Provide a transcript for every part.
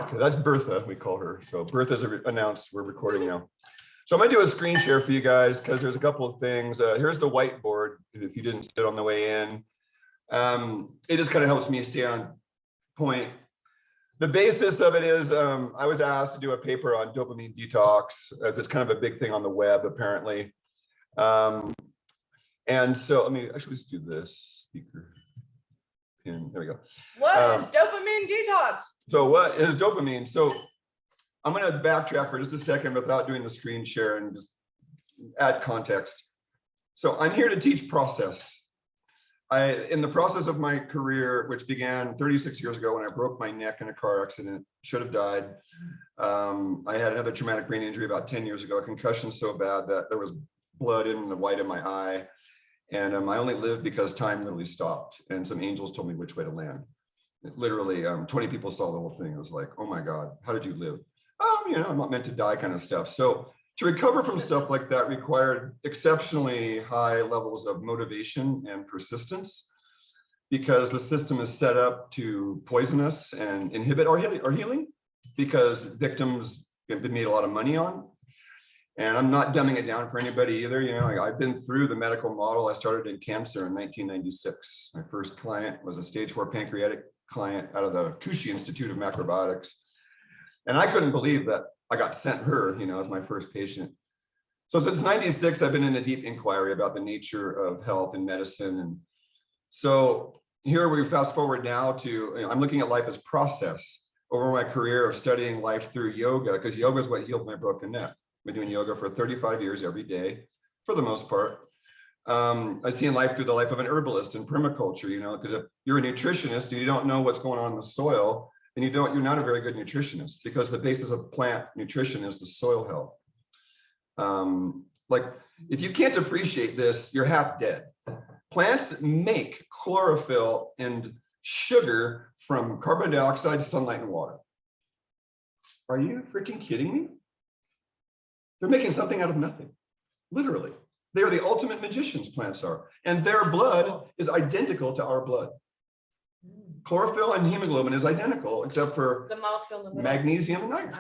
Okay, that's Bertha, we call her. So Bertha's announced we're recording now. So I'm gonna do a screen share for you guys because there's a couple of things. Here's the whiteboard, if you didn't sit on the way in. It just kind of helps me stay on point. The basis of it is I was asked to do a paper on dopamine detox, as it's kind of a big thing on the web, apparently. And so let me actually just do this speaker pin. There we go. What is dopamine detox? So what is dopamine? So I'm going to backtrack for just a second without doing the screen share and just add context. So I'm here to teach process. In the process of my career, which began 36 years ago when I broke my neck in a car accident, should have died. I had another traumatic brain injury about 10 years ago, a concussion so bad that there was blood in the white of my eye. And I only lived because time literally stopped and some angels told me which way to land. Literally 20 people saw the whole thing. It was like, oh my God, how did you live? You know, I'm not meant to die kind of stuff. So to recover from stuff like that required exceptionally high levels of motivation and persistence because the system is set up to poison us and inhibit our healing because victims have been made a lot of money on. And I'm not dumbing it down for anybody either. You know, I've been through the medical model. I started in cancer in 1996. My first client was a stage 4 pancreatic client out of the Cushy Institute of Microbiotics. And I couldn't believe that I got sent her, you know, as my first patient. So since 96, I've been in a deep inquiry about the nature of health and medicine. And so here we fast forward now to, you know, I'm looking at life as process over my career of studying life through yoga, because yoga is what healed my broken neck. I've been doing yoga for 35 years every day, for the most part. I see life through the life of an herbalist in permaculture, you know, because if you're a nutritionist and you don't know what's going on in the soil, then you're not a very good nutritionist because the basis of plant nutrition is the soil health. Like if you can't appreciate this, you're half dead. Plants make chlorophyll and sugar from carbon dioxide, sunlight, and water. Are you freaking kidding me? They're making something out of nothing, literally. They are the ultimate magicians, plants are, and their blood is identical to our blood. Chlorophyll and hemoglobin is identical, except for The molecule in the magnesium and iron.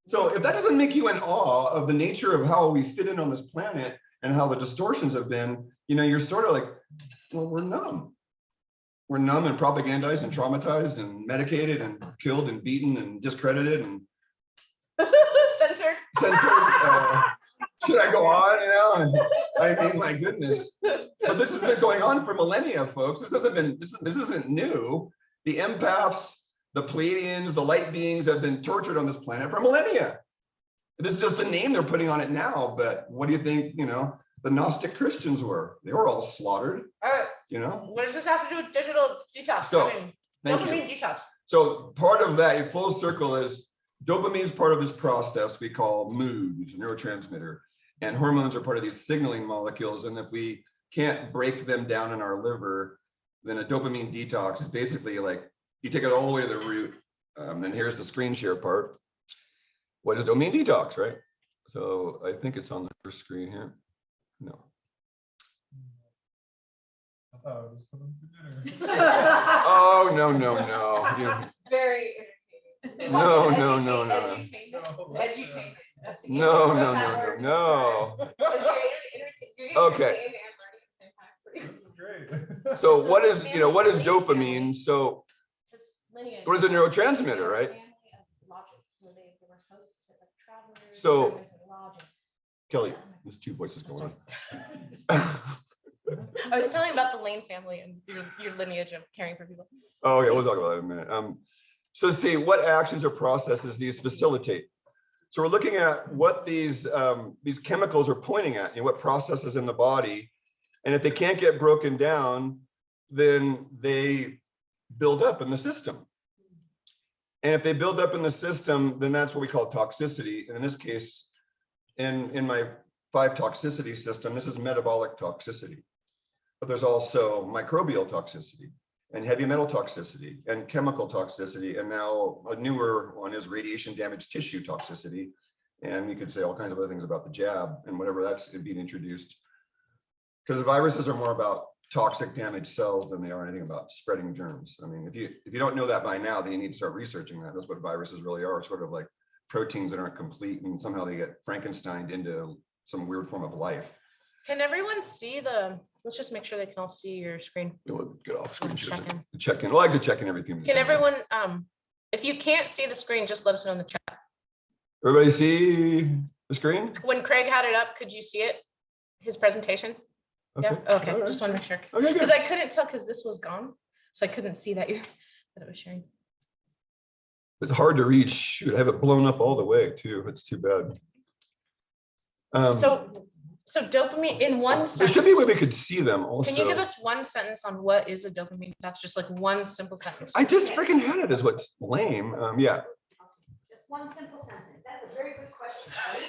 So if that doesn't make you in awe of the nature of how we fit in on this planet and how the distortions have been, you know, you're sort of like, well, we're numb. We're numb and propagandized and traumatized and medicated and killed and beaten and discredited and censored. Should I go on? You know, I mean, my goodness. But this has been going on for millennia, folks. This isn't new. The empaths, the Pleiadians, the light beings have been tortured on this planet for millennia. This is just a name they're putting on it now. But what do you think? You know, the Gnostic Christians were. They were all slaughtered. All right. You know. What does this have to do with digital detox? So, Dopamine detox. So part of that, a full circle, is dopamine is part of this process we call mood, which is a neurotransmitter, and hormones are part of these signaling molecules. And if we can't break them down in our liver, then a dopamine detox is basically like you take it all the way to the root. And here's the screen share part. What is dopamine detox, right? So I think it's on the first screen here. No. I thought it was coming for dinner. Oh, no. Yeah. Very entertaining. No. Edutainment. That's the No. Okay. Great. So what is dopamine? So what is a neurotransmitter, right? So Kelly, there's two voices going on. I was telling about the Lane family and your lineage of caring for people. Oh yeah, we'll talk about that in a minute. So see what actions or processes these facilitate. So we're looking at what these chemicals are pointing at, what processes in the body, and if they can't get broken down, then they build up in the system. And if they build up in the system, then that's what we call toxicity. And in this case, in my 5 toxicity system, this is metabolic toxicity. But there's also microbial toxicity and heavy metal toxicity and chemical toxicity. And now a newer one is radiation damaged tissue toxicity. And you could say all kinds of other things about the jab and whatever that's being introduced. Because the viruses are more about toxic damaged cells than they are anything about spreading germs. I mean, if you don't know that by now, then you need to start researching that. That's what viruses really are, sort of like proteins that aren't complete, and somehow they get Frankensteined into some weird form of life. Can everyone see let's just make sure they can all see your screen. We'll get off screen. Check in. Check in. I like to check in everything. Can everyone, if you can't see the screen, just let us know in the chat. Everybody see the screen? When Craig had it up, could you see it? His presentation? Yeah, okay, All right. just want to make sure. Okay, Because good. I couldn't tell because this was gone. So I couldn't see that it was sharing. It's hard to reach. Shoot, I have it blown up all the way too. It's too bad. So dopamine in one there sentence. should be a way we could see them also. Can you give us one sentence on what is a dopamine detox? Just like one simple sentence. I just freaking had it is what's lame. Yeah. Just one simple sentence. That's a very good question, buddy.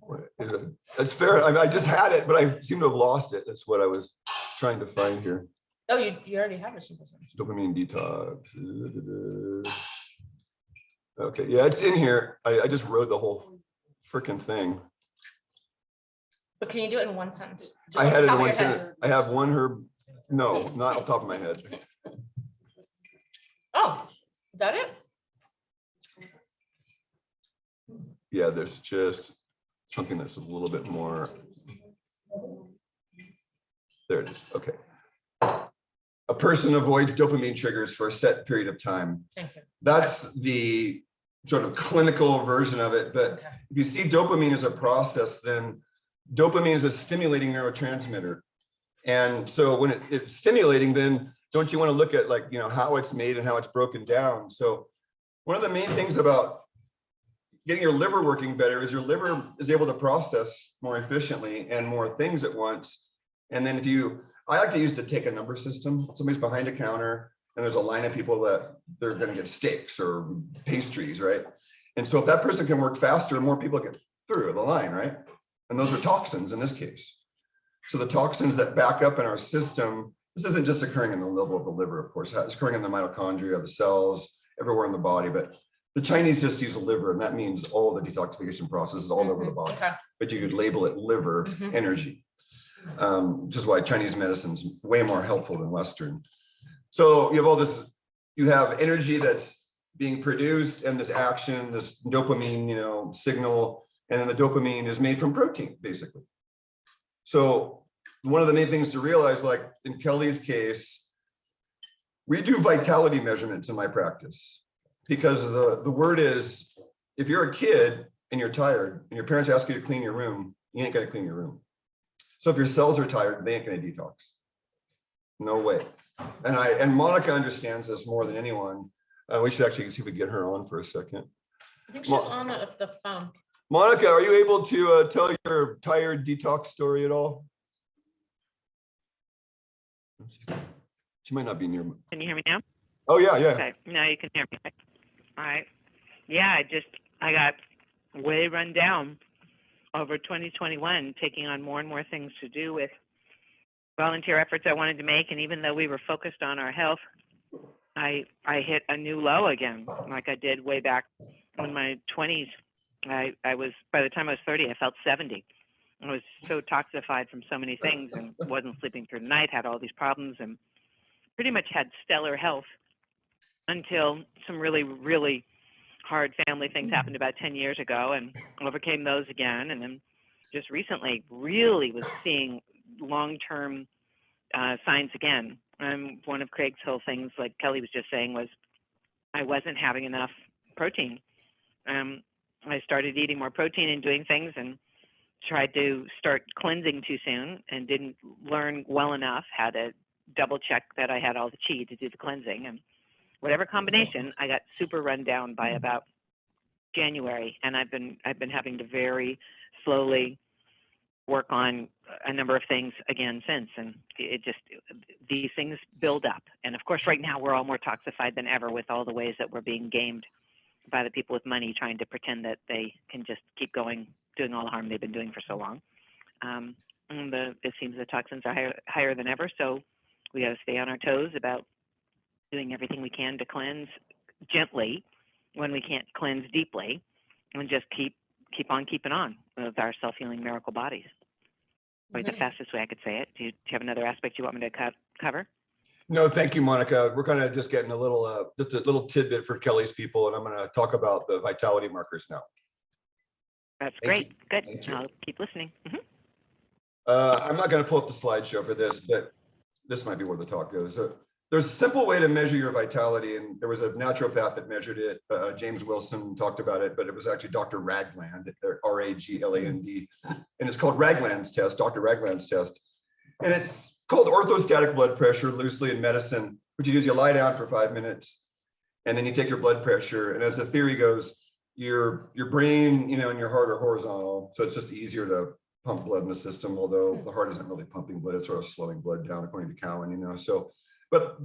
What is it? That's fair. I just had it, but I seem to have lost it. That's what I was trying to find here. Oh, you already have a simple sentence. Dopamine detox. Okay, yeah, it's in here. I just wrote the whole freaking thing. But can you do it in one sentence? Just I off had the it top in of one your head. sentence. I have one herb. No, not off the top of my head. Oh, is that it? Yeah, there's just something that's a little bit more. There it is. Okay. A person avoids dopamine triggers for a set period of time. Thank you. That's the sort of clinical version of it. But Okay. if you see dopamine as a process, then dopamine is a stimulating neurotransmitter. And so when it's stimulating, then don't you want to look at like, how it's made and how it's broken down? So one of the main things about getting your liver working better is your liver is able to process more efficiently and more things at once. And then I like to use the take a number system. Somebody's behind a counter and there's a line of people that they're going to get steaks or pastries, right? And so if that person can work faster, more people get through the line, right? And those are toxins in this case. So the toxins that back up in our system, this isn't just occurring in the level of the liver, of course, it's occurring in the mitochondria, the cells, everywhere in the body. But the Chinese just use the liver, and that means all the detoxification processes all over the body. Okay. But you could label it liver energy, which is why Chinese medicine's way more helpful than Western. So you have all this, you have energy that's being produced and this action, this dopamine, signal, and then the dopamine is made from protein, basically. So one of the main things to realize, like in Kelly's case, we do vitality measurements in my practice because the word is, if you're a kid and you're tired and your parents ask you to clean your room, you ain't gonna clean your room. So if your cells are tired, they ain't gonna detox. No way. And Monica understands this more than anyone. We should actually see if we get her on for a second. I think she's on the phone. Monica, are you able to tell your tired detox story at all? She might not be near. Can you hear me now? Oh, yeah. Okay, now you can hear me. All right. Yeah, I got way run down over 2021, taking on more and more things to do with volunteer efforts I wanted to make. And even though we were focused on our health, I hit a new low again, like I did way back in my 20s. I was, by the time I was 30, I felt 70. I was so toxified from so many things and wasn't sleeping through the night, had all these problems, and pretty much had stellar health until some really, really hard family things happened about 10 years ago, and overcame those again. And then just recently really was seeing long-term signs again. One of Craig's whole things, like Kelly was just saying, was I wasn't having enough protein. I started eating more protein and doing things, and tried to start cleansing too soon and didn't learn well enough how to double check that I had all the chi to do the cleansing. And whatever combination, I got super run down by about January, and I've been having to very slowly work on a number of things again since. And these things build up. And of course, right now we're all more toxified than ever with all the ways that we're being gamed by the people with money trying to pretend that they can just keep going, doing all the harm they've been doing for so long. And it seems the toxins are higher than ever, so we got to stay on our toes about doing everything we can to cleanse gently when we can't cleanse deeply, and just keep on keeping on with our self-healing miracle bodies. Probably the fastest way I could say it. Do you have another aspect you want me to cover? No, thank you, Monica. We're kind of just getting a little, just a little tidbit for Kelly's people, and I'm going to talk about the vitality markers now. That's Thank great. Good. Thank you. I'll keep listening. I'm not going to pull up the slideshow for this, but this might be where the talk goes. There's a simple way to measure your vitality, and there was a naturopath that measured it. James Wilson talked about it, but it was actually Dr. Ragland, R-A-G-L-A-N-D, and it's called Ragland's test, Dr. Ragland's test, and it's called orthostatic blood pressure loosely in medicine, which you lie down for 5 minutes, and then you take your blood pressure, and as the theory goes, your brain, and your heart are horizontal, so it's just easier to pump blood in the system, although the heart isn't really pumping blood, it's sort of slowing blood down according to Cowan, so. But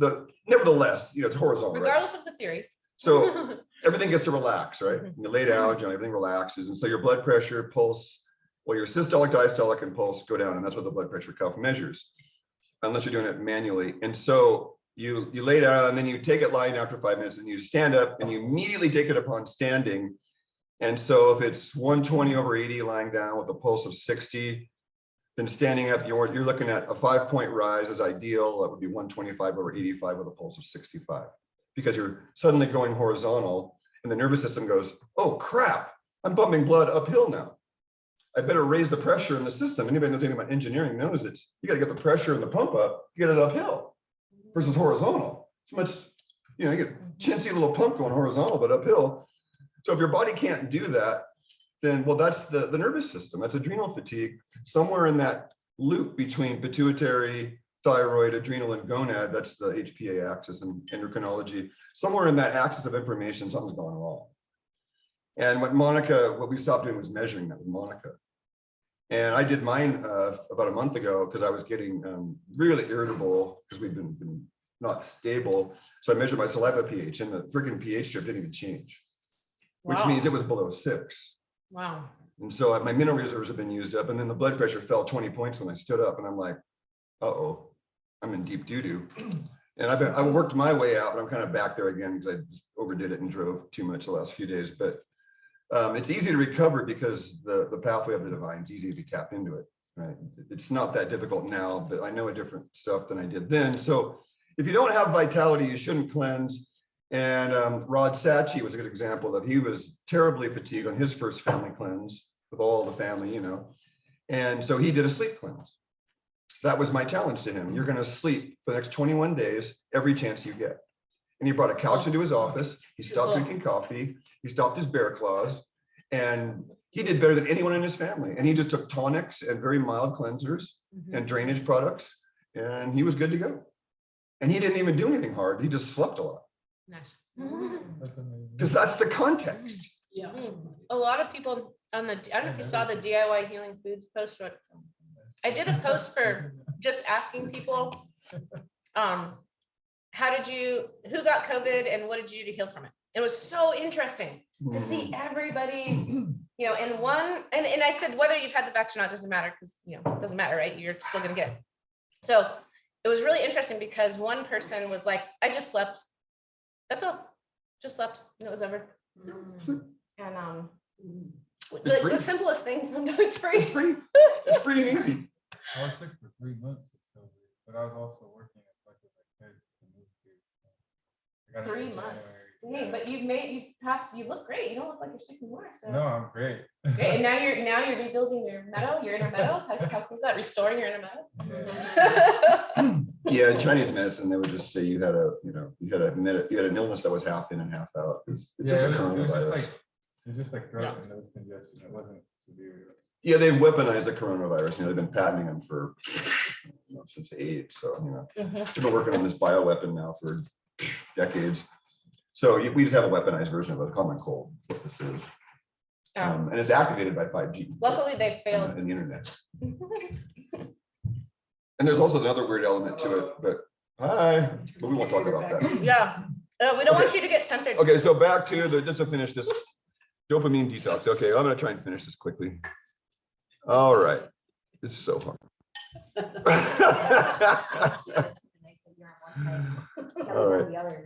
nevertheless, it's horizontal, Regardless right? of the theory. So everything gets to relax, right? When you lay down, everything relaxes. And so your blood pressure, pulse, well, your systolic, diastolic, and pulse go down. And that's what the blood pressure cuff measures, unless you're doing it manually. And so you lay down, and then you take it lying down for 5 minutes, and you stand up, and you immediately take it upon standing. And so if it's 120/80 lying down with a pulse of 60, then standing up, you're looking at a 5-point rise is ideal. That would be 125/85 with a pulse of 65, because you're suddenly going horizontal, and the nervous system goes, oh crap, I'm pumping blood uphill now. I better raise the pressure in the system. Anybody knows anything about engineering knows you got to get the pressure in the pump up, get it uphill versus horizontal. It's much, you get chintzy little pump going horizontal, but uphill. So if your body can't do that, then, well, that's the nervous system. That's adrenal fatigue. Somewhere in that loop between pituitary, thyroid, adrenal, and gonad, that's the HPA axis in endocrinology. Somewhere in that axis of information, something's going wrong. And what we stopped doing was measuring that with Monica. And I did mine about a month ago because I was getting really irritable because we've been not stable. So I measured my saliva pH, and the freaking pH strip didn't even change, which means it was below 6. Wow. And so my mineral reserves have been used up, and then the blood pressure fell 20 points when I stood up, and I'm like, uh-oh, I'm in deep doo-doo. And I worked my way out, but I'm kind of back there again because I just overdid it and drove too much the last few days. But it's easy to recover because the pathway of the divine is easy to tap into it, right? It's not that difficult now, but I know a different stuff than I did then. So if you don't have vitality, you shouldn't cleanse. And Rod Sachi was a good example of, he was terribly fatigued on his first family cleanse with all the family, and so he did a sleep cleanse. That was my challenge to him. You're going to sleep for the next 21 days, every chance you get. And he brought a couch into his office. He stopped drinking coffee. He stopped his bear claws, and he did better than anyone in his family. And he just took tonics and very mild cleansers and drainage products, and he was good to go. And he didn't even do anything hard. He just slept a lot. Nice. That's amazing. Because that's the context. Yeah. A lot of people I don't know if you saw the DIY Healing Foods post. I did a post for just asking people, who got COVID and what did you do to heal from it? It was so interesting to see everybody's, and I said, whether you've had the vaccine or not doesn't matter, because, it doesn't matter, right? You're still going to get it. So it was really interesting because one person was like, I just slept. That's all. Just slept and it was over. And the simplest things sometimes it's free. It's free. It's free and easy. I was sick for 3 months with COVID, but I was also working as much as I could to move to. I got it in 3 months. January. Dang, but you look great. You don't look like you're sick anymore. So No, I'm great. great. And now you're rebuilding your meadow, your inner meadow. How cool is that? Restoring your inner meadow. Yeah. Yeah, in Chinese medicine, they would just say you had an illness that was half in and half out. It's just a it was coronavirus. just like throat and nose congestion. It wasn't severe. Yeah, they've weaponized the coronavirus. They've been patenting them for since AIDS. So they've been working on this bioweapon now for decades. So we just have a weaponized version of it, a common cold. What this is, and it's activated by 5G. Luckily, they failed. And the internet. And there's also another weird element to it, but we won't talk about that. Yeah. We don't want you to get censored. Okay, so back to just to finish this dopamine detox. Okay, I'm gonna try and finish this quickly. All right, it's so hard. All right.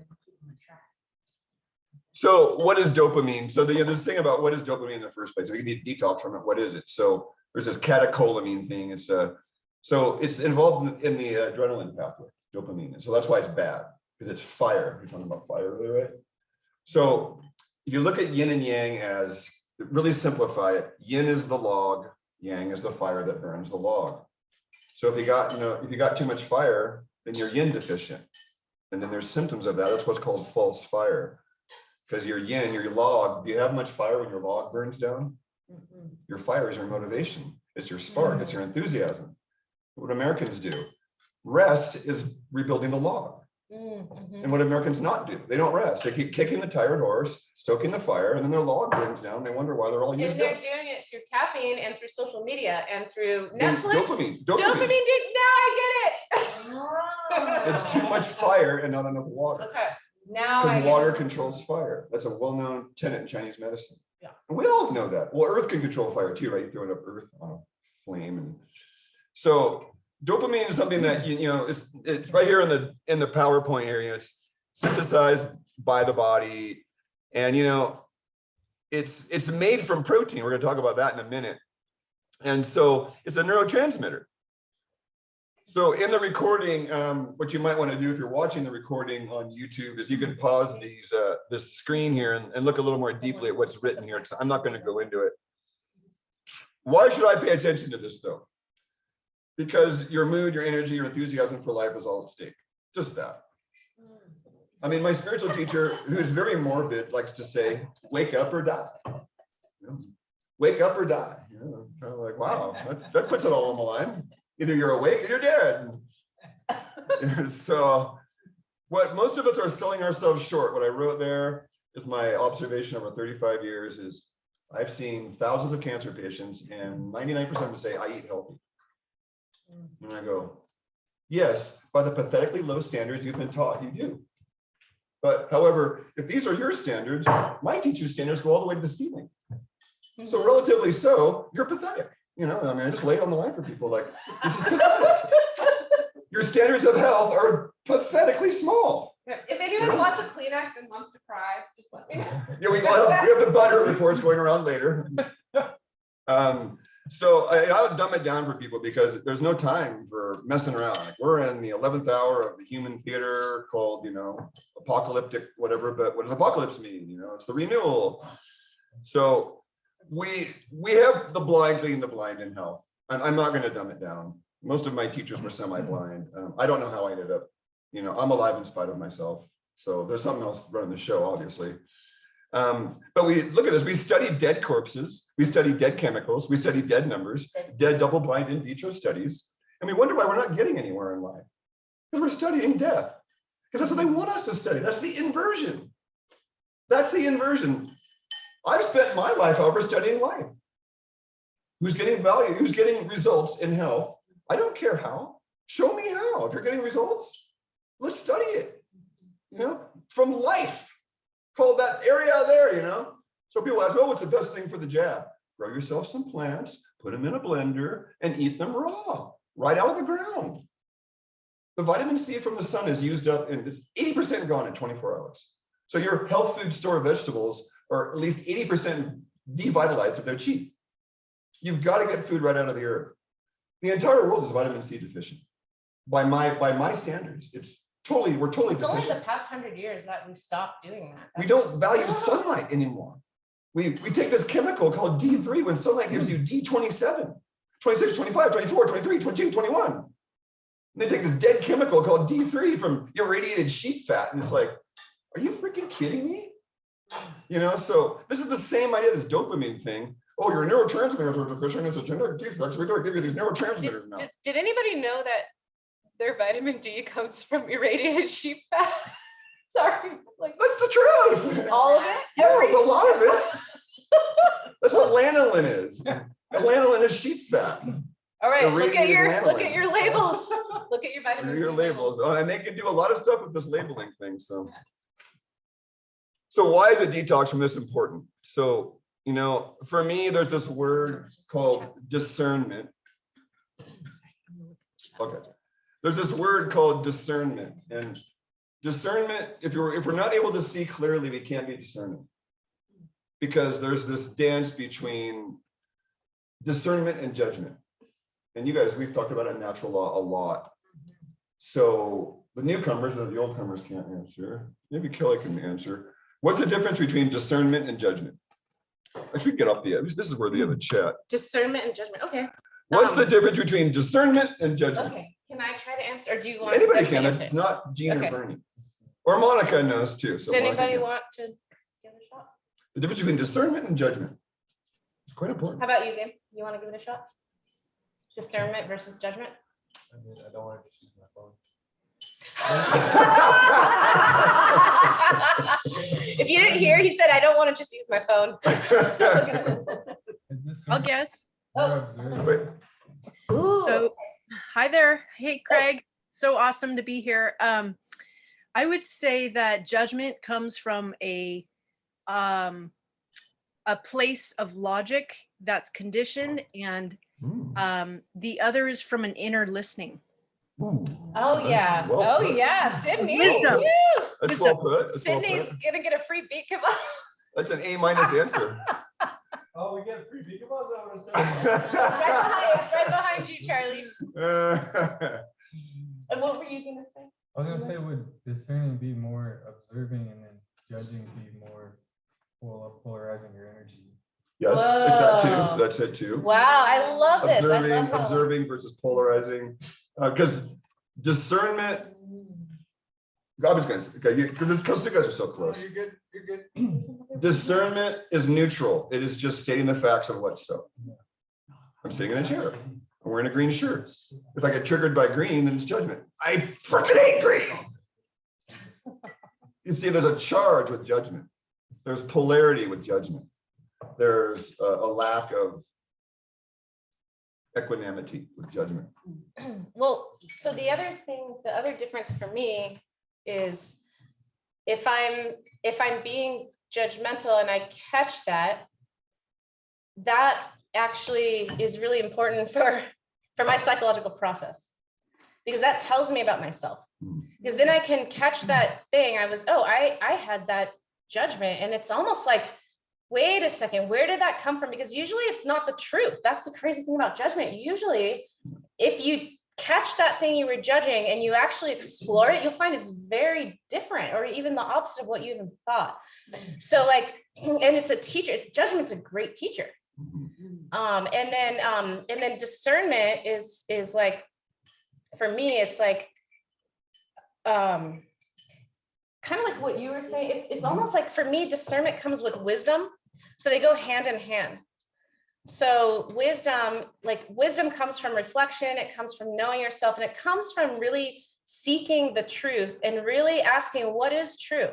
So what is dopamine? So this thing about what is dopamine in the first place? If you need detox from it, what is it? So There's this catecholamine thing. So it's involved in the adrenaline pathway, dopamine. And so that's why it's bad, because it's fire. You're talking about fire earlier, right? So if you look at yin and yang as, really simplify it, yin is the log, yang is the fire that burns the log. So if you got too much fire, then you're yin deficient. And then there's symptoms of that. That's what's called false fire. Because your yin, your log, do you have much fire when your log burns down? Your fire is your motivation. It's your spark. It's your enthusiasm. What Americans do. Rest is rebuilding the log. And what Americans not do, they don't rest. They keep kicking the tired horse, stoking the fire, and then their log burns down. They wonder why they're all used And they're up. doing it through caffeine and through social media and through Netflix. Dopamine. Now I get it. It's too much fire and not enough water. Okay. Now I Because get water it. controls fire. That's a well-known tenet in Chinese medicine. Yeah. And we all know that. Well, earth can control fire too, right? You throw it up earth on a flame. And so dopamine is something that, it's right here in the PowerPoint area. It's synthesized by the body. And, it's made from protein. We're going to talk about that in a minute. And so it's a neurotransmitter. So in the recording, what you might want to do if you're watching the recording on YouTube is you can pause this screen here and look a little more deeply at what's written here, because I'm not going to go into it. Why should I pay attention to this though? Because your mood, your energy, your enthusiasm for life is all at stake. Just that. I mean, my spiritual teacher, who's very morbid, likes to say, wake up or die. Wake up or die. Kind of like, wow, that puts it all on the line. Either you're awake or you're dead. So what most of us are selling ourselves short, what I wrote there is my observation over 35 years is I've seen thousands of cancer patients and 99% of them say, I eat healthy. And I go, yes, by the pathetically low standards you've been taught, you do. But however, if these are your standards, my teacher's standards go all the way to the ceiling. So relatively so, you're pathetic. I just lay it on the line for people like, this is pathetic. Your standards of health are pathetically small. If anyone wants a Kleenex and wants to cry, just let me know. Yeah, we have the butter reports going around later. So I would dumb it down for people because there's no time for messing around. Like we're in the 11th hour of the human theater called, apocalyptic, whatever. But what does apocalypse mean? It's the renewal. So we have the blind leading the blind in health. I'm not going to dumb it down. Most of my teachers were semi-blind. I don't know how I ended up, I'm alive in spite of myself. So there's something else running the show, obviously. But we look at this, we studied dead corpses, we studied dead chemicals, we studied dead numbers, dead double-blind in vitro studies. And we wonder why we're not getting anywhere in life. Because we're studying death. Because that's what they want us to study. That's the inversion. That's the inversion. I've spent my life, however, studying life. Who's getting value? Who's getting results in health? I don't care how. Show me how. If you're getting results, let's study it. From life. Called that area there, So people ask, oh, what's the best thing for the jab? Grow yourself some plants, put them in a blender, and eat them raw, right out of the ground. The vitamin C from the sun is used up, and it's 80% gone in 24 hours. So your health food store vegetables are at least 80% devitalized if they're cheap. You've got to get food right out of the earth. The entire world is vitamin C deficient. By my standards, we're totally It's only deficient. the past 100 years that we stopped doing that. We don't value sunlight anymore. We take this chemical called D3 when sunlight gives you D27, 26, 25, 24, 23, 22, 21. And they take this dead chemical called D3 from irradiated sheep fat. And it's like, are you freaking kidding me? So this is the same idea, this dopamine thing. Oh, your neurotransmitters are deficient. It's a genetic defect. So we got to give you these neurotransmitters now. Did anybody know that their vitamin D comes from irradiated sheep fat? Sorry. That's the truth. All of it? No, a lot of it. That's what lanolin is. And lanolin is sheep fat. All right, look at your Irradiated labels. Look at your vitamin Your D labels. Oh, and they can do a lot of stuff with this labeling thing. So why is a detox from this important? So, for me, there's this word called discernment. Okay. There's this word called discernment, and discernment, if we're not able to see clearly, we can't be discerning, because there's this dance between discernment and judgment. And you guys, we've talked about it in natural law a lot. So the newcomers or the old comers can't answer. Maybe Kelly can answer. What's the difference between discernment and judgment? Actually, get off the edge. This is worthy of a chat. Discernment and judgment. Okay. What's the difference between discernment and judgment? Okay. Can I try to answer, or do you want? Anybody them to can, answer? it's not Gene Okay. or Bernie. Or Monica knows too. So Does Monica anybody can. want to give it a shot? The difference between discernment and judgment. It's quite important. How about you, Gabe? You want to give it a shot? Discernment versus judgment? I don't want to just use my phone. If you didn't hear, he said, I don't want to just use my phone. Is this I'll some- guess. more Oh. observant? Wait, Ooh. So, hi there. Hey, Craig. So awesome to be here. I would say that judgment comes from a place of logic that's conditioned, and the other is from an inner listening. Ooh. Oh, yeah. Well Oh, put. yeah. Sydney. Wisdom. Woo. That's well put. That's well Sydney's put. going to get a free beat. Come on. That's an A- answer. Oh, we get free beacon balls over It's right behind you, Charlie. And what were you going to say? I was gonna say, would discerning be more observing and then judging be more polarizing your energy? Yes, is that Whoa. too? That's it too. Wow, I love this. I love how- Observing versus polarizing. Because discernment, I was gonna say, okay, because it's because you guys are so close. You're good, you're good. Discernment is neutral. It is just stating the facts of what's so. I'm sitting in a chair. I'm wearing a green shirt. If I get triggered by green, then it's judgment. I freaking hate green. You see, there's a charge with judgment. There's polarity with judgment. There's a lack of equanimity with judgment. Well, so the other thing, the other difference for me is if I'm being judgmental and I catch that, that actually is really important for my psychological process, because that tells me about myself. Because then I can catch that thing. I had that judgment, and it's almost like, wait a second, where did that come from? Because usually it's not the truth. That's the crazy thing about judgment. Usually, if you catch that thing you were judging and you actually explore it, you'll find it's very different, or even the opposite of what you even thought. So like, and it's a teacher, judgment's a great teacher. And then discernment is like, for me, it's like, kind of like what you were saying. It's almost like, for me, discernment comes with wisdom. So they go hand in hand. So wisdom comes from reflection. It comes from knowing yourself, and it comes from really seeking the truth and really asking what is true.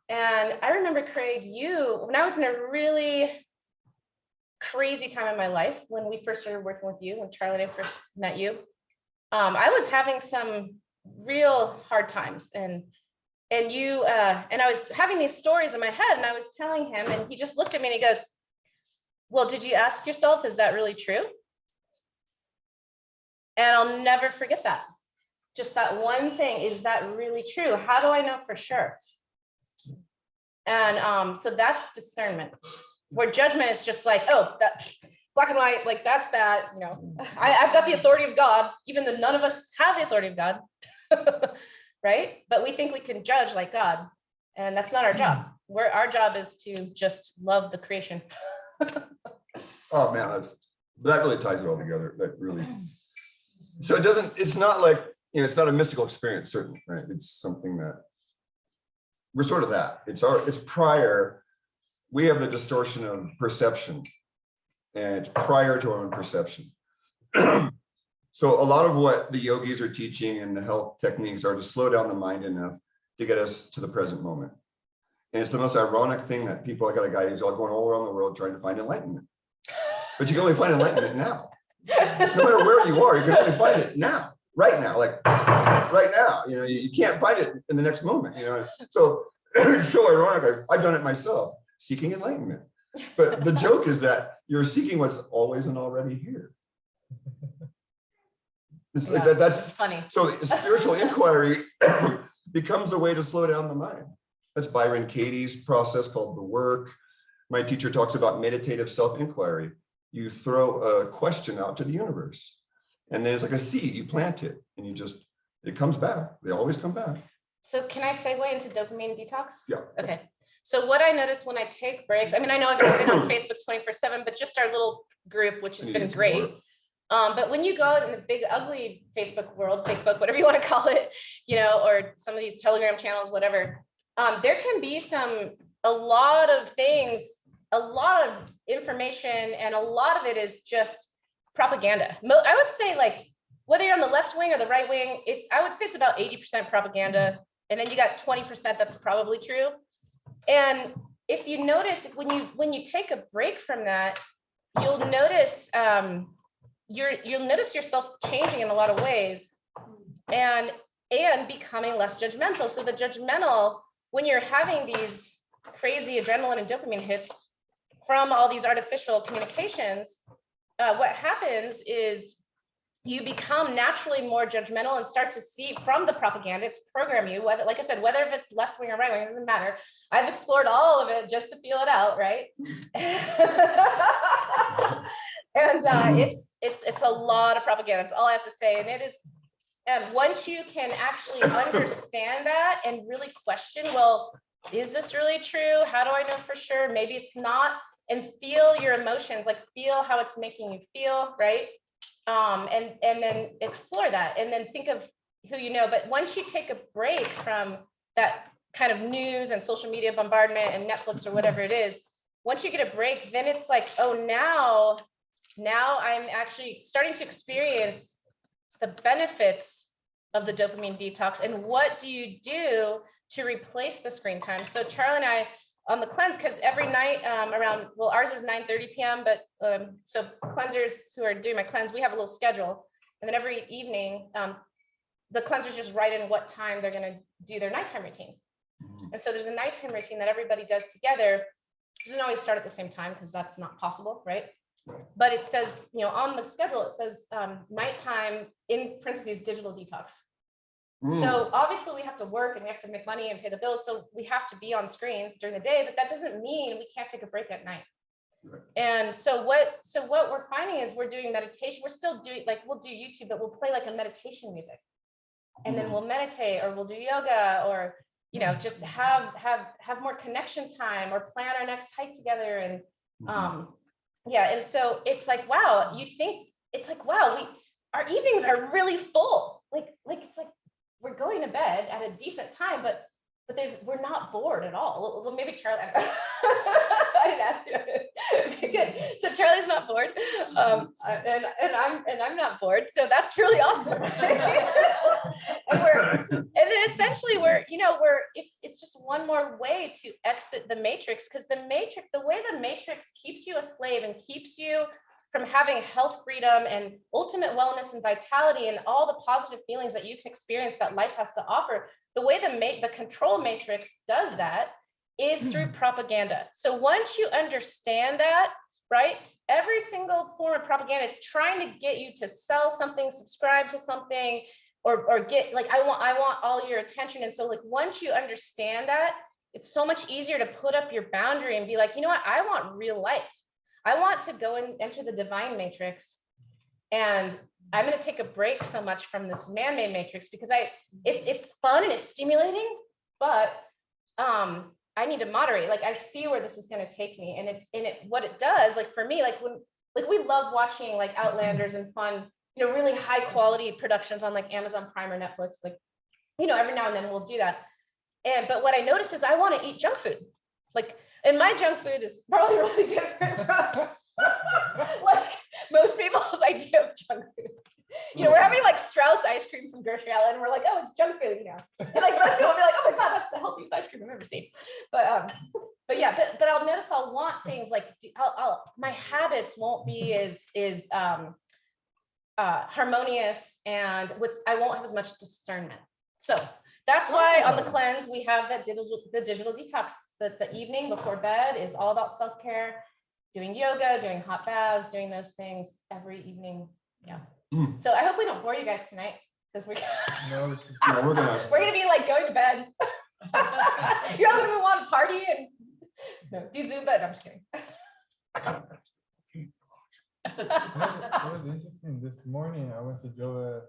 And I remember, Craig, when I was in a really crazy time in my life, when we first started working with you, when Charlie and I first met you, I was having some real hard times, and I was having these stories in my head, and I was telling him, and he just looked at me and he goes, well, did you ask yourself, is that really true? And I'll never forget that. Just that one thing, is that really true? How do I know for sure? And so that's discernment, where judgment is just like, oh, that black and white, like that's that, I've got the authority of God, even though none of us have the authority of God, right? But we think we can judge like God, and that's not our job. Our job is to just love the creation. Oh man, that really ties it all together. That really. So it's not like, it's not a mystical experience, certainly, right? It's something that we're sort of that. It's prior. We have the distortion of perception, and it's prior to our own perception. So a lot of what the yogis are teaching and the health techniques are to slow down the mind enough to get us to the present moment. And it's the most ironic thing that I got a guy who's going all around the world trying to find enlightenment. But you can only find enlightenment now. No matter where you are, you can only find it now, right now, like right now. You can't find it in the next moment. So it's so ironic. I've done it myself, seeking enlightenment. But the joke is that you're seeking what's always and already here. It's like that's funny. So spiritual inquiry becomes a way to slow down the mind. That's Byron Katie's process called the work. My teacher talks about meditative self-inquiry. you throw a question out to the universe. And then it's like a seed, you plant it and it comes back. They always come back. So can I segue into dopamine detox? Yeah. Okay. So what I notice when I take breaks, I mean, I know I've been on Facebook 24/7, but just our little group, which has been great. But when you go out in the big ugly Facebook world, Facebook, whatever you want to call it, or some of these Telegram channels, whatever, there can be a lot of things, a lot of information, and a lot of it is just propaganda. I would say, like, whether you're on the left wing or the right wing, I would say it's about 80% propaganda. And then you got 20% that's probably true. And if you notice, when you take a break from that, you'll notice you'll notice yourself changing in a lot of ways and becoming less judgmental. So the judgmental, when you're having these crazy adrenaline and dopamine hits from all these artificial communications, what happens is you become naturally more judgmental and start to see from the propaganda. It's program you, whether, like I said, whether if it's left wing or right wing, it doesn't matter. I've explored all of it just to feel it out, right? And it's a lot of propaganda. That's all I have to say. And it is, once you can actually understand that and really question, well, is this really true? How do I know for sure? Maybe it's not. And feel your emotions, like feel how it's making you feel, right? And then explore that, and then think of who you know. But once you take a break from that kind of news and social media bombardment and Netflix or whatever it is, once you get a break, then it's like, oh, now I'm actually starting to experience the benefits of the dopamine detox. And what do you do to replace the screen time? So Charlie and I, on the cleanse, because every night around, well, ours is 9:30 p.m., but so cleansers who are doing my cleanse, we have a little schedule. And then every evening, the cleansers just write in what time they're going to do their nighttime routine. And so there's a nighttime routine that everybody does together. It doesn't always start at the same time because that's not possible, right? But it says, on the schedule, it says nighttime, in parentheses, digital detox. So obviously we have to work and we have to make money and pay the bills. So we have to be on screens during the day, but that doesn't mean we can't take a break at night. Right. And so what we're finding is we're doing meditation. We're still doing, like, we'll do YouTube, but we'll play like a meditation music, and then we'll meditate, or we'll do yoga, or, just have more connection time, or plan our next hike together. And and so it's like, wow, our evenings are really full. Like it's like, we're going to bed at a decent time, but we're not bored at all. Well, maybe Charlie, I didn't ask you. Okay, good. So Charlie's not bored, and I'm not bored. So that's really awesome. and then essentially it's just one more way to exit the matrix, because the way the matrix keeps you a slave and keeps you from having health, freedom, and ultimate wellness and vitality, and all the positive feelings that you can experience that life has to offer. The way the control matrix does that is through propaganda. So once you understand that, right, every single form of propaganda, it's trying to get you to sell something, subscribe to something, or get, like, I want all your attention. And so, like, once you understand that, it's so much easier to put up your boundary and be like, you know what, I want real life. I want to go and enter the divine matrix, and I'm going to take a break so much from this man-made matrix, because it's fun and it's stimulating, but I need to moderate. Like, I see where this is going to take me, and what it does, like, for me, like, we love watching like Outlanders and fun, really high quality productions on like Amazon Prime or Netflix, like, every now and then we'll do that. But what I notice is I want to eat junk food, like. And my junk food is probably really different from like most people's idea of junk food. We're having like Strauss ice cream from grocery outlet, and we're like, oh, it's junk food, And like most people will be like, oh my God, that's the healthiest ice cream I've ever seen. But I'll notice I'll want things like my habits won't be as harmonious, and I won't have as much discernment. So that's why on the cleanse, we have the digital detox. The evening before bed is all about self-care, doing yoga, doing hot baths, doing those things every evening. Yeah. So I hope we don't bore you guys tonight, because we're gonna be like going to bed. You're all gonna want to party and do Zumba. No, I'm just kidding. It was interesting. This morning, I went to Joe.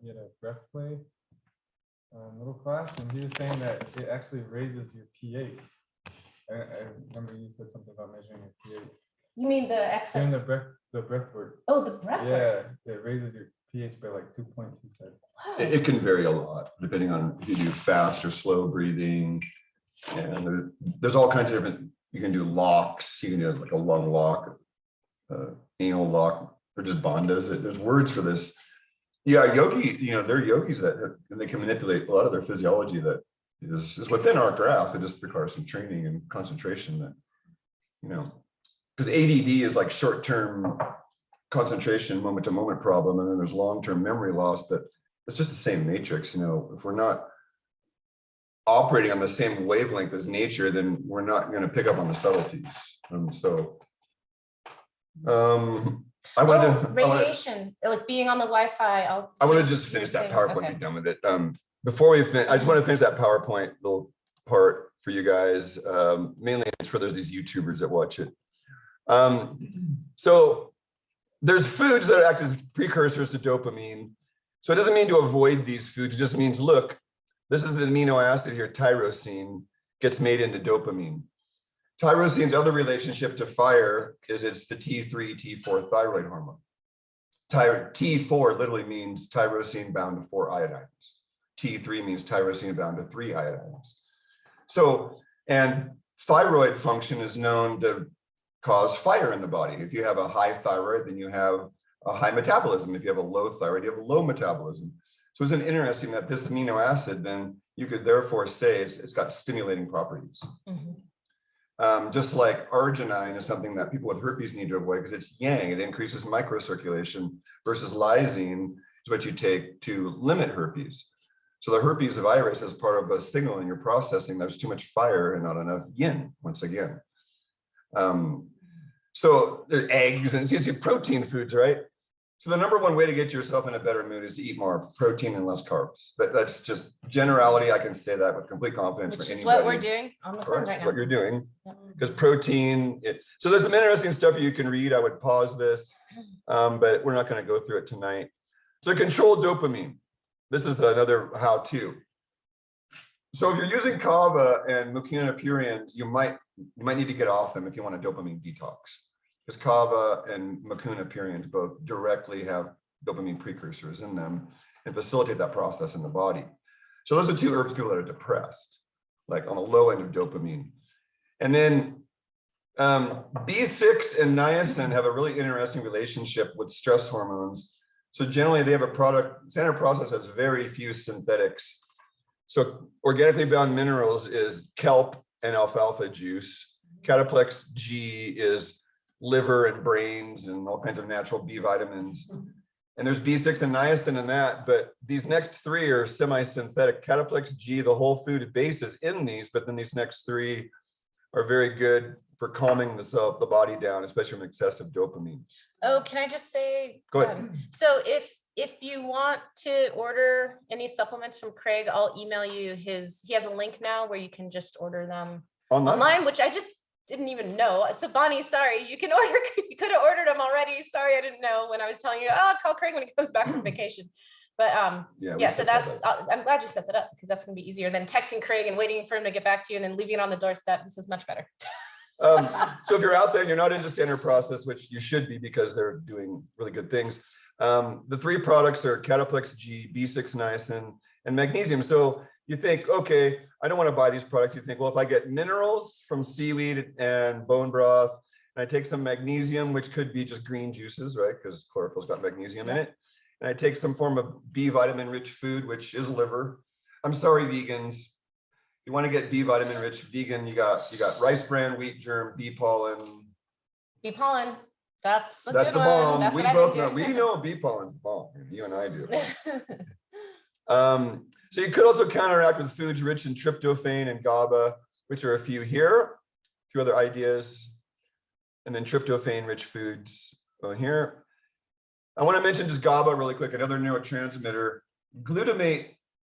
He had a breath play little class, and he was saying that it actually raises your pH. I remember you said something about measuring your pH. You mean the excess? During the breath work. Oh, the breath work. Yeah, it raises your pH by like 2 points, he said. Wow. It can vary a lot depending on if you do fast or slow breathing. And there's all kinds of different, you can do locks, you can do like a lung lock, anal lock, or just bandhas. There's words for this. Yeah, yogi, there are yogis that they can manipulate a lot of their physiology that is within our graph. It just requires some training and concentration that, because ADD is like short-term concentration, moment-to-moment problem, and then there's long-term memory loss, but it's just the same matrix. If we're not operating on the same wavelength as nature, then we're not going to pick up on the subtleties. I wanted to radiation, like being on the Wi-Fi. I want to just finish that PowerPoint, be done with it. Before we finish, I just want to finish that PowerPoint little part for you guys. Mainly it's for these YouTubers that watch it. So there's foods that act as precursors to dopamine. So it doesn't mean to avoid these foods. It just means, look, this is the amino acid here, tyrosine, gets made into dopamine. Tyrosine's other relationship to fire is it's the T3, T4 thyroid hormone. T4 literally means tyrosine bound to 4 iodines. T3 means tyrosine bound to 3 iodines. So, and thyroid function is known to cause fire in the body. If you have a high thyroid, then you have a high metabolism. If you have a low thyroid, you have a low metabolism. So isn't it interesting that this amino acid, then you could therefore say it's got stimulating properties. Mm-hmm. Just like arginine is something that people with herpes need to avoid because it's yang, it increases microcirculation, versus lysine is what you take to limit herpes. So the herpes virus is part of a signal in your processing. There's too much fire and not enough yin, once again. So there's eggs and it's protein foods, right? So the number one way to get yourself in a better mood is to eat more protein and less carbs. That's just generality. I can say that with complete confidence for anybody. Which is what we're doing on the phones right now. What you're doing, because protein. So there's some interesting stuff you can read. I would pause this, but we're not going to go through it tonight. So control dopamine. This is another how-to. So if you're using kava and mucuna purines, you might need to get off them if you want a dopamine detox. Because kava and mucuna purines both directly have dopamine precursors in them and facilitate that process in the body. So those are two herbs people that are depressed, like on the low end of dopamine. And then B6 and niacin have a really interesting relationship with stress hormones. So generally they have a product, standard process has very few synthetics. So organically bound minerals is kelp and alfalfa juice. Cataplex G is liver and brains and all kinds of natural B vitamins. And there's B6 and niacin in that, but these next three are semi-synthetic. Cataplex G, the whole food base is in these, but then these next three are very good for calming the body down, especially from excessive dopamine. Oh, can I just say? Go ahead. So if you want to order any supplements from Craig, I'll email you he has a link now where you can just order them online, which I just didn't even know. So Bonnie, sorry, you could have ordered them already. Sorry, I didn't know when I was telling you, I'll call Craig when he comes back from vacation. But yeah, so I'm glad you set that up because that's gonna be easier than texting Craig and waiting for him to get back to you and then leaving it on the doorstep. This is much better. So if you're out there and you're not into standard process, which you should be because they're doing really good things, the three products are Cataplex G, B6 niacin, and magnesium. So you think, okay, I don't want to buy these products. You think, well, if I get minerals from seaweed and bone broth, and I take some magnesium, which could be just green juices, right? Because chlorophyll's got magnesium in it. And I take some form of B vitamin rich food, which is liver. I'm sorry, vegans. You want to get B vitamin rich vegan, you got rice bran, wheat germ, bee pollen. Bee pollen. That's the good bomb. That's we both know. We know bee pollen's the bomb. You and I do. So you could also counteract with foods rich in tryptophan and GABA, which are a few here, a few other ideas, and then tryptophan rich foods here. I want to mention just GABA really quick, another neurotransmitter.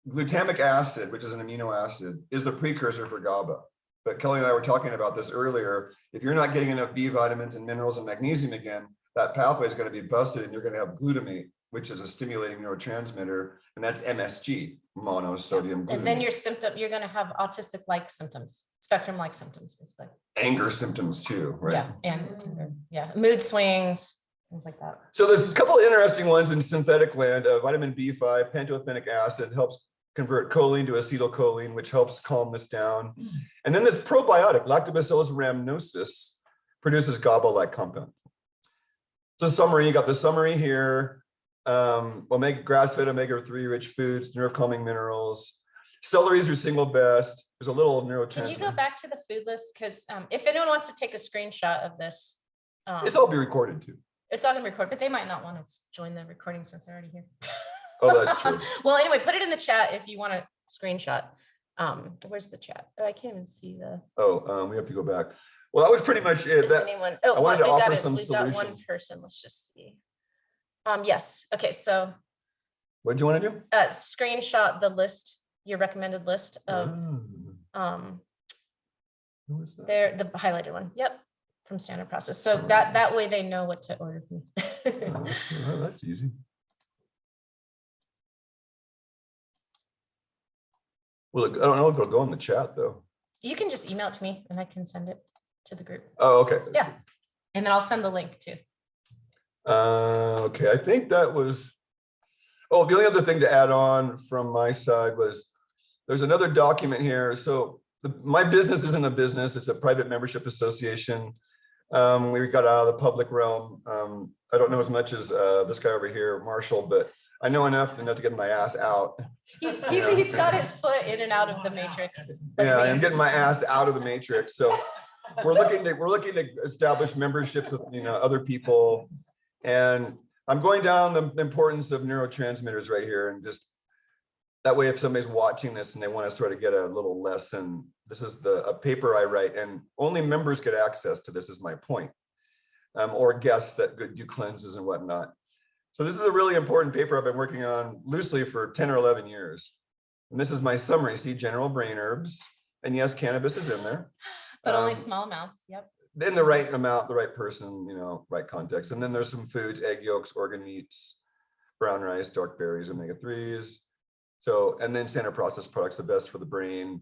Glutamic acid, which is an amino acid, is the precursor for GABA. But Kelly and I were talking about this earlier. If you're not getting enough B vitamins and minerals and magnesium again, that pathway is going to be busted and you're going to have glutamate, which is a stimulating neurotransmitter, and that's MSG, monosodium glutamate. And then you're going to have autistic-like symptoms, spectrum-like symptoms, basically. Anger symptoms too, right? Yeah, and yeah, mood swings, things like that. So there's a couple of interesting ones in synthetic land. Vitamin B5, pantothenic acid helps convert choline to acetylcholine, which helps calm this down. And then this probiotic, Lactobacillus rhamnosus, produces GABA-like compound. So summary, you got the summary here. Grass-fed omega-3 rich foods, nerve calming minerals. Celery is your single best. There's a little neurotransmitter. Can you go back to the food list? Because if anyone wants to take a screenshot of this, It's all be recorded too. it's all gonna record, but they might not want to join the recording since they're already here. Oh, that's true. Well, anyway, put it in the chat if you want to screenshot. Where's the chat? Oh, I can't even see the. Oh, we have to go back. Well, that was pretty much it. Is anyone? Oh, I wanted to we got offer it. some We've got one solutions. person. Let's just see. Yes. Okay. So What do you want to do? screenshot the list, your recommended list of Who is that? the highlighted one. Yep. From standard process. So that way they know what to order from me. Oh, that's easy. Well, I don't know if it'll go in the chat though. You can just email it to me and I can send it to the group. Oh, okay. Yeah. And then I'll send the link too. Okay, I think that was, oh, the only other thing to add on from my side was there's another document here. So my business isn't a business, it's a private membership association. We got out of the public realm. I don't know as much as this guy over here, Marshall, but I know enough to get my ass out. He's got his foot in and out of the matrix. Yeah, I'm getting my ass out of the matrix. So we're looking to establish memberships with other people. And I'm going down the importance of neurotransmitters right here, and just that way, if somebody's watching this and they want to sort of get a little lesson, this is a paper I write, and only members get access to this, is my point, or guests that do cleanses and whatnot. So this is a really important paper I've been working on loosely for 10 or 11 years. And this is my summary. See, general brain herbs, and yes, cannabis is in there. But only small amounts. Yep. In the right amount, the right person, right context. And then there's some foods, egg yolks, organ meats, brown rice, dark berries, omega-3s. So, and then standard processed products, the best for the brain.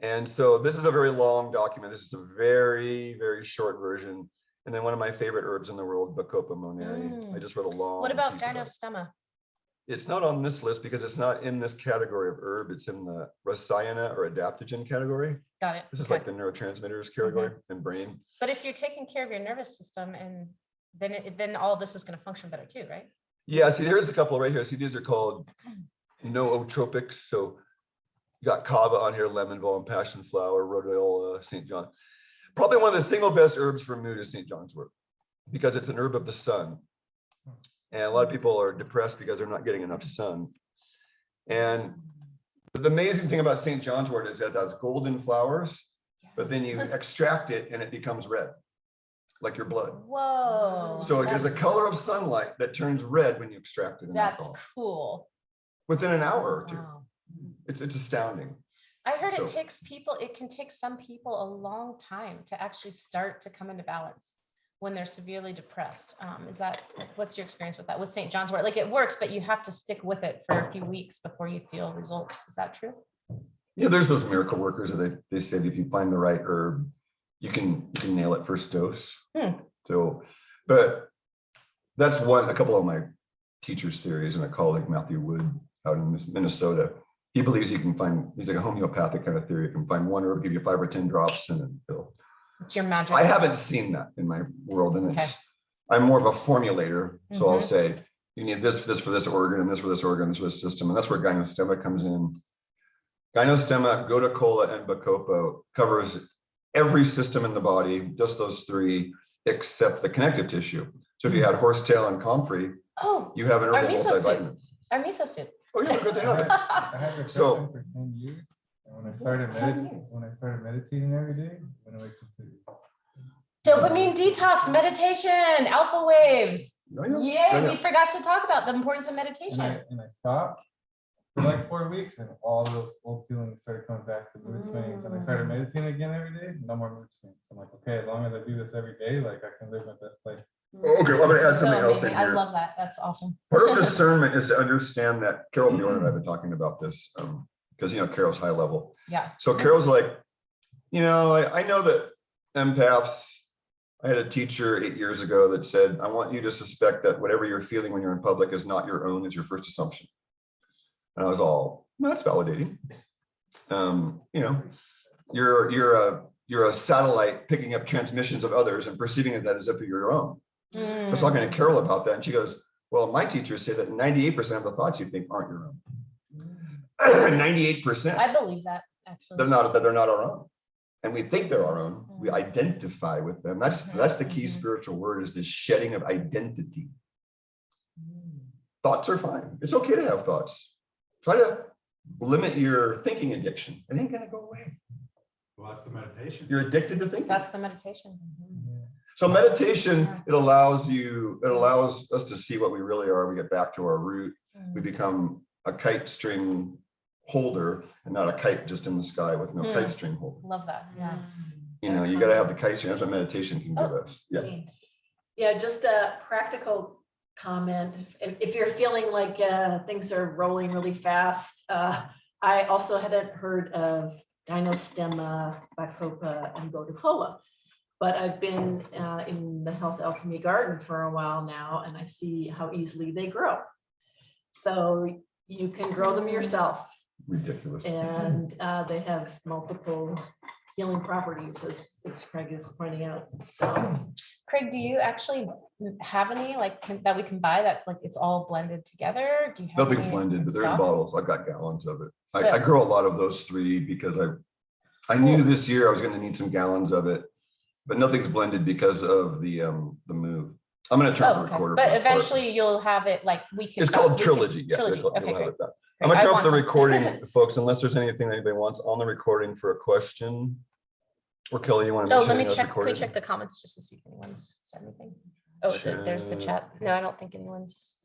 And so this is a very long document. This is a very, very short version. And then one of my favorite herbs in the world, Bacopa moneri. I just wrote a long. What about piece it. gynostemma? It's not on this list because it's not in this category of herb. It's in the Rasaiyana or adaptogen category. Got it. This is Okay. like the neurotransmitters category and brain. But if you're taking care of your nervous system, and then all this is going to function better too, right? Yeah, see, here's a couple right here. See, these are called nootropics. So you got kava on here, lemon balm, passion flower, rhodiola, St. John. Probably one of the single best herbs for mood is St. John's wort, because it's an herb of the sun. And a lot of people are depressed because they're not getting enough sun. And the amazing thing about St. John's wort is that it has golden flowers, but then you extract it and it becomes red, like your blood. Whoa. So it has a that's- color of sunlight that turns red when you extract it in That's alcohol. cool. Within an hour or two. Wow. It's astounding. I heard So- it can take some people a long time to actually start to come into balance when they're severely depressed. What's your experience with that, with St. John's wort? Like, it works, but you have to stick with it for a few weeks before you feel results. Is that true? Yeah, there's those miracle workers that they say that if you find the right herb, you can nail it first dose. So, but that's a couple of my teachers' theories, and a colleague, Matthew Wood, out in Minnesota. He believes he's like a homeopathic kind of theory. You can find one herb, give you 5 or 10 drops, and then pill. It's your magic. I haven't seen that in my world, and I'm more of a formulator. So I'll say, you need this for this organ, and this for this organ, this for this system. And that's where gynostemma comes in. Gynostemma, gotu kola, and bacopa covers every system in the body, just those 3, except the connective tissue. So if you had horsetail and comfrey, you have an Our herbal miso soup. multivitamin. Our miso soup. Oh yeah, good to have it. I had depression So- for 10 years. And when I started meditating every day, when I completely. Dopamine detox, meditation, alpha waves. I know, I Yeah, know. we forgot to talk about the importance of And meditation. I stopped for like 4 weeks, and all the old feelings started coming back, the mood swings, and I started meditating again every day. No more mood swings. I'm like, okay, as long as I do this every day, like I can live my best life. Okay, well, I'm gonna add So something else in amazing. I here. love that. That's awesome. Part of discernment is to understand that Carol Mueller and I have been talking about this, because Carol's high level. Yeah. So Carol's like, I know that empaths, I had a teacher 8 years ago that said, I want you to suspect that whatever you're feeling when you're in public is not your own, is your first assumption. And I was all, well, that's validating. You're a satellite picking up transmissions of others and perceiving that as if you're your own. I was talking to Carol about that, and she goes, well, my teachers say that 98% of the thoughts you think aren't your own. 98%. I believe that actually. They're not our own. And we think they're our own. We identify with them. That's the key spiritual word, is this shedding of identity. Thoughts are fine. It's okay to have thoughts. Try to limit your thinking addiction. It ain't gonna go away. Well, that's the meditation. You're addicted to thinking. That's the meditation. So meditation, it allows us to see what we really are. We get back to our root. We become a kite string holder and not a kite just in the sky with no kite string holder. Love that. Yeah. You got to have the kite string. That's what meditation can give us. Yeah. Yeah, just a practical comment. If you're feeling like things are rolling really fast, I also hadn't heard of Gynostemma, Bacopa, and Goticola. But I've been in the Health Alchemy Garden for a while now, and I see how easily they grow. So you can grow them yourself. Ridiculous. And they have multiple healing properties, as Craig is pointing out. So, Craig, do you actually have any that we can buy that it's all blended together? Do you have Nothing's any blended, but they're in stock? bottles. I've got gallons of it. So- I grow a lot of those three because I knew this year I was going to need some gallons of it, but nothing's blended because of the move. I'm going to turn the recorder. But for this part. eventually you'll have it we can. It's called Trilogy. Yeah, Trilogy. you'll Okay, have great. it back. I'm Great. gonna I drop want the some. recording, folks, unless there's anything that anybody wants on the recording for a question. Or Kelly, you want to Oh, mention let me anything else check. Can we recorded? check the comments just to see if anyone's said anything? Oh, there's the chat. No, I don't think anyone's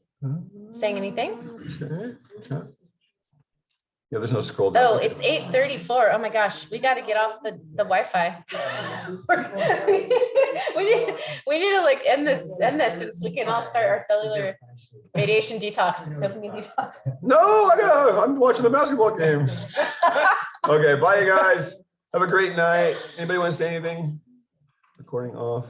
saying anything. Okay. Yeah, there's no scroll down. Oh, it's 8:34. Oh my gosh, we got to get off the Wi-Fi. we need to end this since we can all start our cellular radiation detox, dopamine detox. No, I'm watching the basketball games. Okay, bye you guys. Have a great night. Anybody want to say anything? Recording off.